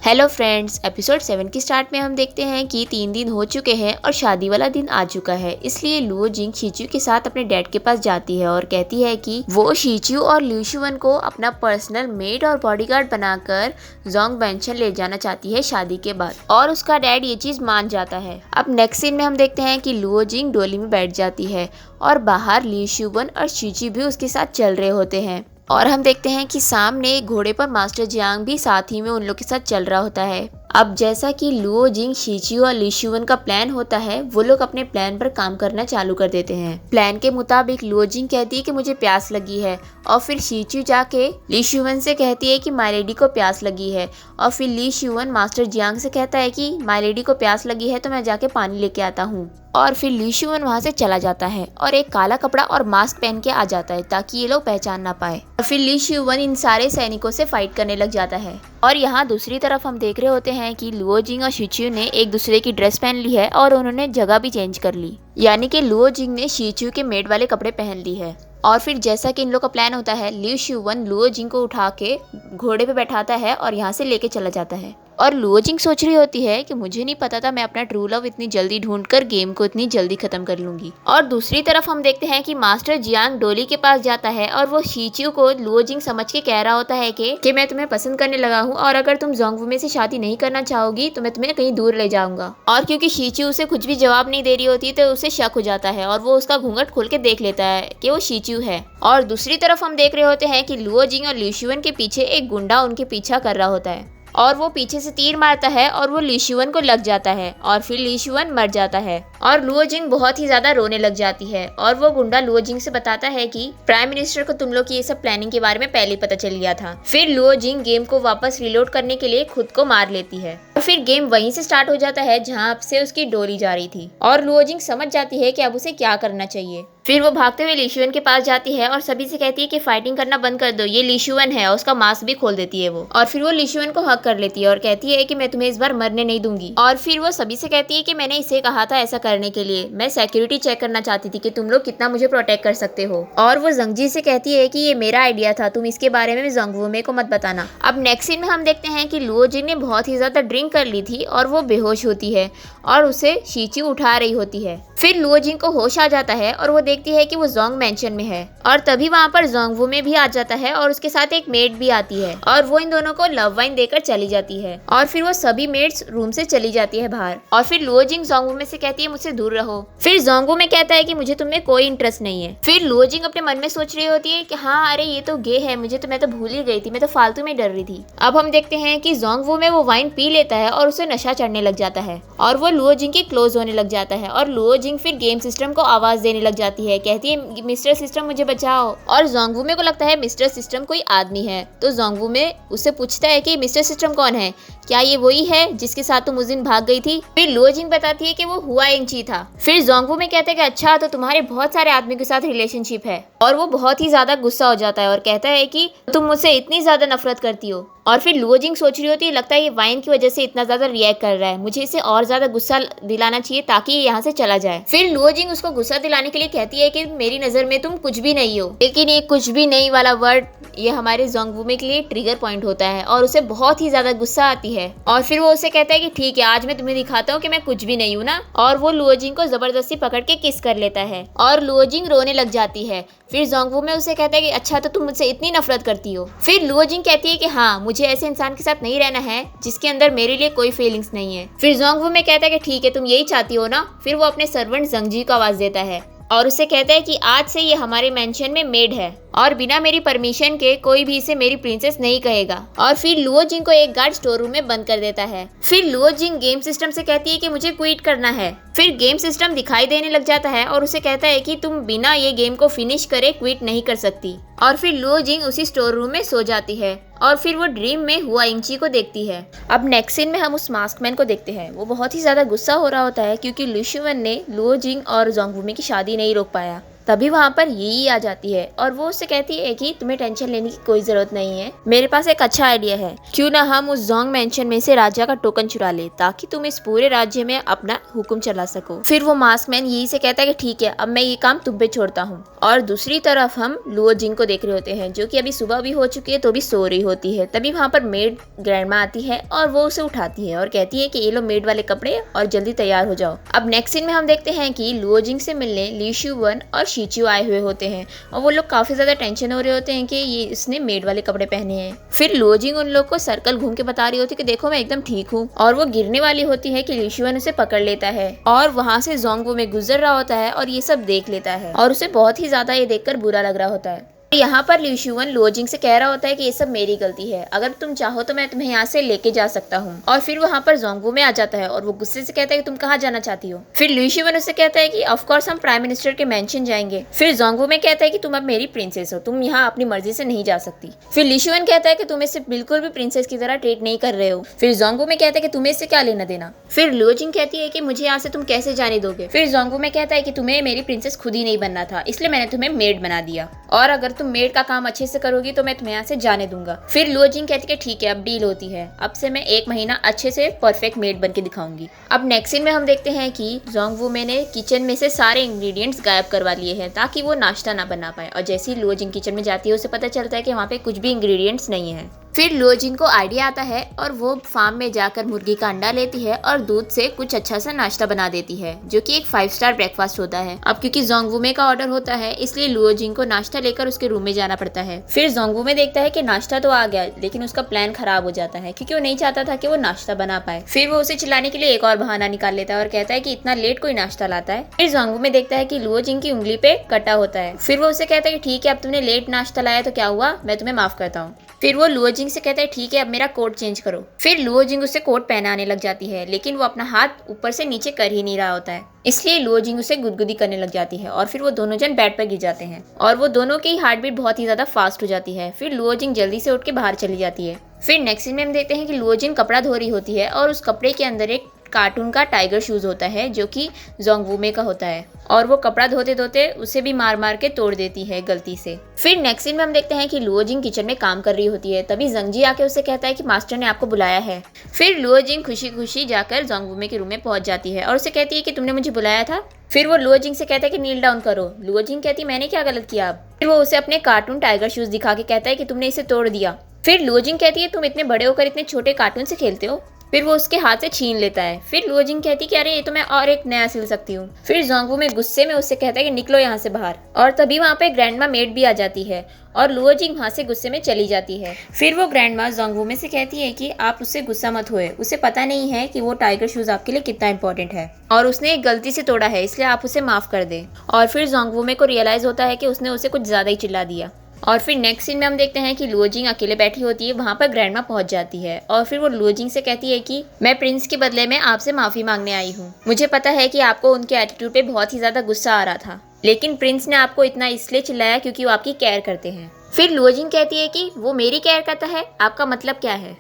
Hello friends, episode 7 की start में हम देखते हैं कि 3 दिन हो चुके हैं और शादी वाला दिन आ चुका है। इसलिए लुओ जिंग शीचू के साथ अपने डैड के पास जाती है और कहती है कि वो शीचू और ल्यूशुवन को अपना पर्सनल मेड और बॉडीगार्ड बनाकर जोंग मैंशन ले जाना चाहती है शादी के बाद, और उसका डैड ये चीज मान जाता है। अब नेक्स्ट सीन में हम देखते हैं कि लुओ जिंग डोली में बैठ जाती है और बाहर ल्यूशुवन और शीचू भी उसके साथ चल रहे होते हैं। और हम देखते हैं कि सामने एक घोड़े पर मास्टर जियांग भी साथ ही में उन लोग के साथ चल रहा होता है। अब जैसा कि लुओ जिंग, शीचू और लीशुवन का प्लान होता है, वो लोग अपने प्लान पर काम करना चालू कर देते हैं। प्लान के मुताबिक लुओ जिंग कहती है कि मुझे प्यास लगी है, और फिर शीचू जाके लीशुवन से कहती है कि माय लेडी को प्यास लगी है, और फिर लीशुवन मास्टर जियांग से कहता है कि माय लेडी को प्यास लगी है तो मैं जाके पानी लेके आता हूँ। और फिर लीशुवन वहाँ से चला जाता है और एक काला कपड़ा और मास्क पहन के आ जाता है ताकि ये लोग पहचान ना पाए। और फिर लीशुवन इन सारे सैनिकों से फाइट करने लग जाता है। और यहाँ दूसरी तरफ हम देख रहे होते हैं कि लुओ जिंग और शीचू ने एक दूसरे की ड्रेस पहन ली है और उन्होंने जगह भी चेंज कर ली, यानी कि लुओ जिंग ने शीचू के मेड वाले कपड़े पहन ली है। और फिर जैसा कि इन लोग का प्लान होता है, लीशुवन लुओ जिंग को उठा के घोड़े पे बैठाता है और यहाँ से लेके चला जाता है। और लुओ जिंग सोच रही होती है कि मुझे नहीं पता था मैं अपना ट्रू लव इतनी जल्दी ढूंढकर गेम को इतनी जल्दी खत्म कर लूंगी। और दूसरी तरफ हम देखते हैं कि मास्टर जियांग डोली के पास जाता है और वो शीचू को लुओ जिंग समझ के कह रहा होता है कि मैं तुम्हें पसंद करने लगा हूँ और अगर तुम जोंगवू से शादी नहीं करना चाहोगी तो मैं तुम्हें कहीं दूर ले जाऊंगा। और क्योंकि शीचू उसे कुछ भी जवाब नहीं दे रही होती तो उसे शक हो जाता है और वो उसका घूंघट खोल के देख लेता है कि वो शीचू है। और दूसरी तरफ हम देख रहे होते हैं कि लुओ जिंग और लीशुवन के पीछे एक गुंडा उनके पीछा कर रहा होता है और वो पीछे से तीर मारता है और वो लीशुवन को लग जाता है और फिर लीशुवन मर जाता है। और लुओ जिंग बहुत ही ज्यादा रोने लग जाती है और वो गुंडा लुओ जिंग से बताता है कि प्राइम मिनिस्टर को तुम लोग की ये सब प्लानिंग के बारे में पहले ही पता चल गया था। फिर लुओ जिंग गेम को वापस रिलोड करने के लिए खुद को मार लेती है और फिर गेम वहीं से स्टार्ट हो जाता है जहाँ से उसकी डोली जा रही थी। और लुओ जिंग समझ जाती है कि अब उसे क्या करना चाहिए। फिर वो भागते हुए लीशुवन के पास जाती है और सभी से कहती है कि फाइटिंग करना बंद कर दो, ये लीशुवन है, और उसका मास्क भी खोल देती है वो। और फिर वो लीशुवन को हक कर लेती है और कहती है कि मैं तुम्हें इस बार मरने नहीं दूंगी। और फिर वो सभी से कहती है कि मैंने इसे कहा था ऐसा करने के लिए, मैं सिक्योरिटी चेक करना चाहती थी कि तुम लोग कितना मुझे प्रोटेक्ट कर सकते हो। और वो जंगजी से कहती है कि ये मेरा आइडिया था, तुम इसके बारे में जोंगवू को मत बताना। अब नेक्स्ट सीन में हम देखते हैं कि लुओ जिंग ने बहुत ही ज्यादा ड्रिंक कर ली थी और वो बेहोश होती है और उसे शीचू उठा रही होती है। फिर लुओ जिंग को होश आ जाता है और वो देखती है कि वो जोंग मैंशन में है और तभी वहाँ पर जोंगवू में भी आ जाता है और उसके साथ एक मेड भी आती है और वो इन दोनों को लव वाइन देकर चली जाती है। और फिर वो सभी मेड्स रूम से चली जाती है बाहर। और फिर लुओ जिंग जोंगवू में से कहती है मुझसे दूर रहो। फिर जोंगवू में कहता है कि मुझे तुम में कोई इंटरेस्ट नहीं है। फिर लुओ जिंग अपने मन में सोच रही होती है कि हाँ अरे ये तो गे है, मैं तो भूल ही गई थी, मैं तो फालतू में डर रही थी। अब हम देखते हैं कि जोंगवू में वो वाइन पी लेता है और उसे नशा चढ़ने लग जाता है और वो लुओ जिंग के क्लोज होने लग जाता है। और लुओ जिंग फिर गेम सिस्टम को आवाज देने लग जाती है, कहती है मिस्टर सिस्टम मुझे बचाओ। और जोंगवू में को लगता है मिस्टर सिस्टम कोई आदमी है, तो जोंगवू में उससे पूछता है कि मिस्टर सिस्टम कौन है, क्या ये वही है जिसके साथ तुम उस दिन भाग गई थी। फिर लुओ जिंग बताती है कि वो हुआ इंची था। फिर जोंगवू में कहते हैं कि अच्छा तो तुम्हारे बहुत सारे आदमी के साथ रिलेशनशिप है। और वो बहुत ही ज्यादा गुस्सा हो जाता है और कहता है कि तुम मुझसे इतनी ज्यादा नफरत करती हो। और फिर लुओ जिंग सोच रही होती है लगता है ये वाइन की वजह से इतना ज्यादा रिएक्ट कर रहा है, मुझे इसे और ज्यादा गुस्सा दिलाना चाहिए ताकि ये यहाँ से चला जाए। फिर लुओ जिंग उसको गुस्सा दिलाने के लिए कहती है कि मेरी नजर में तुम कुछ भी नहीं हो। लेकिन ये कुछ भी नहीं वाला वर्ड ये हमारे जोंगवू में के लिए ट्रिगर पॉइंट होता है और उसे बहुत ही ज्यादा गुस्सा आती है। और फिर वो उसे कहता है कि ठीक है आज मैं तुम्हें दिखाता हूँ कि मैं कुछ भी नहीं हूँ ना। और वो लुओ जिंग को जबरदस्ती पकड़ के किस कर लेता है और लुओ जिंग रोने लग जाती है। फिर जोंगवू में उसे कहता है कि अच्छा तो तुम मुझसे इतनी नफरत करती हो। फिर लुओ जिंग कहती है कि हाँ मुझे ऐसे इंसान के साथ नहीं रहना है जिसके अंदर मेरे लिए कोई फीलिंग्स नहीं है। फिर जोंगवू में कहता है कि ठीक है तुम यही चाहती हो ना। फिर वो अपने सर्वेंट जंगजी को आवाज देता है और उसे कहता है कि आज से ये हमारे मेंशन में मेड है और बिना मेरी परमिशन के कोई भी इसे मेरी प्रिंसेस नहीं कहेगा। और फिर लुओ जिंग को एक गार्ड स्टोर रूम में बंद कर देता है। फिर लुओ जिंग गेम सिस्टम से कहती है कि मुझे क्विट करना है। फिर गेम सिस्टम दिखाई देने लग जाता है और उसे कहता है कि तुम बिना ये गेम को फिनिश करे क्विट नहीं कर सकती। और फिर लुओ जिंग उसी स्टोर रूम में सो जाती है और फिर वो ड्रीम में हुआ इंची को देखती है। अब नेक्स्ट सीन में हम उस मास्कमैन को देखते हैं। वो बहुत ही ज्यादा गुस्सा हो रहा होता है क्योंकि लीशुवन ने लुओ जिंग और जोंगवू की शादी नहीं रोक पाया तभी वहाँ पर यी आ जाती है और वो उससे कहती है कि तुम्हें टेंशन लेने की कोई जरूरत नहीं है, मेरे पास एक अच्छा आइडिया है, क्यों ना हम उस जोंग मेंशन में से राजा का टोकन चुरा ले ताकि तुम इस पूरे राज्य में अपना हुक्म चला सको। फिर वो मास्क मैन यही से कहता है कि ठीक है, अब मैं ये काम तुम पे छोड़ता हूँ। और दूसरी तरफ हम लुओ जिंग को देख रहे होते हैं जो कि अभी सुबह भी हो चुकी है तो भी सो रही होती है। तभी वहाँ पर मेड ग्रैंडमा आती है और वो उसे उठाती है और कहती है कि ये लो मेड वाले कपड़े और जल्दी तैयार हो जाओ। अब नेक्स्ट सीन में हम देखते हैं कि लुओ जिंग से मिलने ली शुवन और शीचियो आए हुए होते हैं और वो लोग काफी ज्यादा टेंशन हो रहे होते हैं कि ये इसने मेड वाले कपड़े पहने हैं। फिर लुओ जिंग उन लोग को सर्कल घूम के बता रही होती है कि देखो मैं एकदम ठीक हूँ, और वो गिरने वाली होती है कि ली शुवन उसे पकड़ लेता है और वहाँ से जोंगवू में गुजर रहा होता है और ये सब देख लेता है और उसे बहुत ही ज्यादा ये देखकर बुरा लग रहा होता है। यहाँ पर ली शुवन लुओ जिंग से कह रहा होता है कि ये सब मेरी गलती है, अगर तुम चाहो तो मैं तुम्हें यहाँ से लेके जा सकता हूँ। और फिर वहाँ पर जोंगवू में आ जाता है और वो गुस्से से कहता है कि तुम कहाँ जाना चाहती हो। फिर ली शुवन उससे कहता है कि ऑफ कोर्स हम प्राइम मिनिस्टर के मेंशन जाएंगे। फिर जोंगवू में कहता है कि तुम अब मेरी प्रिंसेस हो, तुम यहाँ अपनी मर्जी से नहीं जा सकती। फिर ली शुवन कहता है कि तुम इसे बिल्कुल भी प्रिंसेस की तरह ट्रीट नहीं कर रहे हो। फिर जोंगवू में कहता है कि तुम्हें इससे क्या लेना देना। फिर लुओ जिंग कहती है कि मुझे यहाँ से तुम कैसे जाने दोगे। फिर जोंगवू में कहता है कि तुम्हें मेरी प्रिंसेस खुद ही नहीं बनना था, इसलिए मैंने तुम्हें मेड बना दिया, और अगर तुम मेड का काम अच्छे से करोगी तो मैं तुम्हें यहाँ से जाने दूंगा। फिर लुओ जिंग कहती है ठीक है, अब डील होती है, अब से मैं 1 महीना अच्छे से परफेक्ट मेड बन के दिखाऊंगी। अब नेक्स्ट सीन में हम देखते हैं कि जोंगवू ने किचन में से सारे इंग्रेडिएंट्स गायब करवा लिए हैं ताकि वो नाश्ता ना बना पाए, और जैसे ही लुओ जिंग किचन में जाती है उसे पता चलता है कि वहाँ पे कुछ भी इंग्रेडिएंट्स नहीं है। फिर लुओ जिंग को आइडिया आता है और वो फार्म में जाकर मुर्गी का अंडा लेती है और दूध से कुछ अच्छा सा नाश्ता बना देती है जो कि एक 5 स्टार ब्रेकफास्ट होता है। अब क्योंकि जोंगवू का ऑर्डर होता है इसलिए लुओ जिंग को नाश्ता लेकर उसके रूम में जाना पड़ता है। फिर जोंगवू देखता है कि नाश्ता तो आ गया लेकिन उसका प्लान खराब हो जाता है क्योंकि वो नहीं चाहता था कि वो नाश्ता बना पाए। फिर वो उसे चिल्लाने के लिए एक और बहाना निकाल लेता है और कहता है कि इतना लेट कोई नाश्ता लाता है। फिर जोंगवू देखता है कि लुओ जिंग की उंगली पे कटा होता है। फिर वो उसे कहता है कि ठीक है, अब तुमने लेट नाश्ता लाया तो क्या हुआ, मैं तुम्हें माफ करता हूँ। फिर वो लुओ जिंग से कहता है ठीक है, अब मेरा कोट चेंज करो। फिर लुओ जिंग उसे कोट पहनाने लग जाती है लेकिन वो अपना हाथ ऊपर से नीचे कर ही नहीं रहा होता है, इसलिए लुओ जिंग उसे गुदगुदी करने लग जाती है और फिर वो दोनों जन बेड पर गिर जाते हैं और वो दोनों की हार्ट बीट बहुत ही ज्यादा फास्ट हो जाती है। फिर लुओ जिंग जल्दी से उठ के बाहर चली जाती है। फिर नेक्स्ट सीन में हम देखते हैं कि लुओ जिंग कपड़ा धो रही होती है और उस कपड़े के अंदर एक कार्टून का टाइगर शूज होता है जो कि जोंगवू का होता है, और वो कपड़ा धोते धोते उसे भी मार मार के तोड़ देती है गलती से। फिर नेक्स्ट सीन में हम देखते हैं कि लुओ जिंग किचन में काम कर रही होती है। तभी जंगजी आके उसे कहता है कि मास्टर ने आपको बुलाया है। फिर लुओ जिंग खुशी खुशी जाकर जोंगवू के रूम में पहुंच जाती है और उसे कहती है कि तुमने मुझे बुलाया था। फिर वो लुओ जिंग से कहता है कि नील डाउन करो। लुओ जिंग कहती है मैंने क्या गलत किया। फिर वो उसे अपने कार्टून टाइगर शूज दिखा के कहता है कि तुमने इसे तोड़ दिया। फिर लुओ जिंग कहती है तुम इतने बड़े होकर इतने छोटे कार्टून से खेलते हो। फिर वो उसके हाथ से छीन लेता है। फिर लुओ जिंग कहती है कि अरे ये तो मैं और एक नया सिल सकती हूँ। फिर जोंगवू गुस्से में उससे कहता है कि निकलो यहाँ से बाहर, और तभी वहाँ पे ग्रैंडमा मेड भी आ जाती है और लुओ जिंग वहाँ से गुस्से में चली जाती है। फिर वो ग्रैंडमा जोंगवू से कहती है कि आप उससे गुस्सा मत होए, उसे पता नहीं है कि वो टाइगर शूज आपके लिए कितना इंपॉर्टेंट है और उसने एक गलती से तोड़ा है, इसलिए आप उसे माफ कर दें। और फिर जोंगवू को रियलाइज होता है कि उसने उसे कुछ ज्यादा ही चिल्ला दिया। और फिर नेक्स्ट सीन में हम देखते हैं कि लुओ जिंग अकेले बैठी होती है, वहाँ पर ग्रैंडमा पहुंच जाती है और फिर वो लुओ जिंग से कहती है कि मैं प्रिंस के बदले में आपसे माफी मांगने आई हूँ। मुझे पता है कि आपको उनके एटीट्यूड पे बहुत ही ज्यादा गुस्सा आ रहा था, लेकिन प्रिंस ने आपको इतना इसलिए चिल्लाया क्योंकि वो आपकी केयर करते हैं। फिर लुओ जिंग कहती है कि वो मेरी केयर करता है, आपका मतलब क्या है।